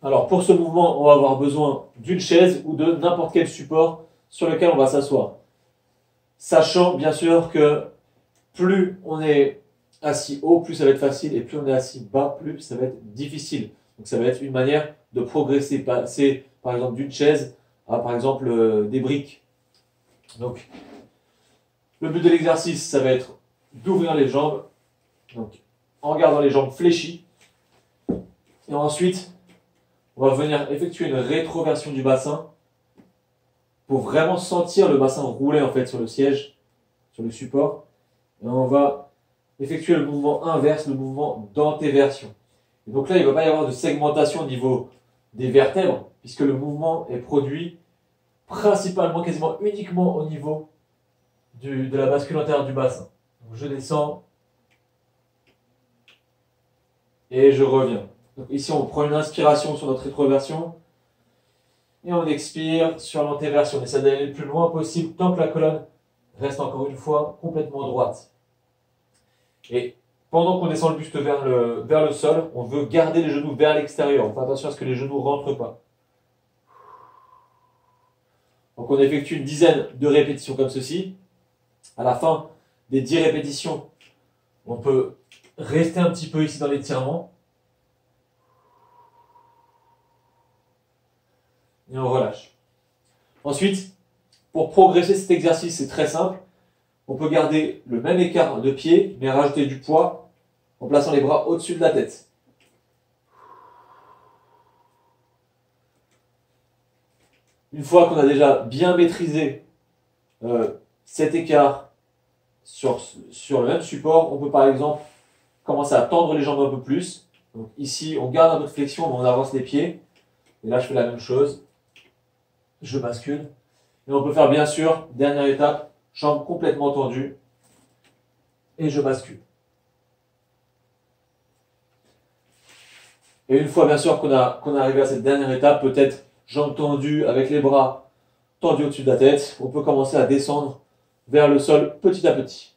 Alors pour ce mouvement, on va avoir besoin d'une chaise ou de n'importe quel support sur lequel on va s'asseoir. Sachant bien sûr que plus on est assis haut, plus ça va être facile, et plus on est assis bas, plus ça va être difficile. Donc ça va être une manière de progresser, passer par exemple d'une chaise à par exemple des briques. Donc le but de l'exercice, ça va être d'ouvrir les jambes, donc en gardant les jambes fléchies. Et ensuite, on va venir effectuer une rétroversion du bassin pour vraiment sentir le bassin rouler en fait sur le siège, sur le support. Et on va effectuer le mouvement inverse, le mouvement d'antéversion. Et donc là, il ne va pas y avoir de segmentation au niveau des vertèbres, puisque le mouvement est produit principalement, quasiment uniquement au niveau de la bascule antérieure du bassin. Donc je descends et je reviens. Donc ici, on prend une inspiration sur notre rétroversion et on expire sur l'antéversion. On essaie d'aller le plus loin possible tant que la colonne reste encore une fois complètement droite. Et pendant qu'on descend le buste vers le sol, on veut garder les genoux vers l'extérieur. On fait attention à ce que les genoux ne rentrent pas. Donc on effectue une dizaine de répétitions comme ceci. À la fin des 10 répétitions, on peut rester un petit peu ici dans l'étirement. Et on relâche. Ensuite, pour progresser cet exercice, c'est très simple. On peut garder le même écart de pied, mais rajouter du poids en plaçant les bras au-dessus de la tête. Une fois qu'on a déjà bien maîtrisé cet écart sur le même support, on peut par exemple commencer à tendre les jambes un peu plus. Donc ici, on garde un peu de flexion, mais on avance les pieds. Et là, je fais la même chose. Je bascule. Et on peut faire bien sûr, dernière étape, jambes complètement tendues. Et je bascule. Et une fois bien sûr qu'on est arrivé à cette dernière étape, peut-être jambes tendues avec les bras tendus au-dessus de la tête, on peut commencer à descendre vers le sol petit à petit.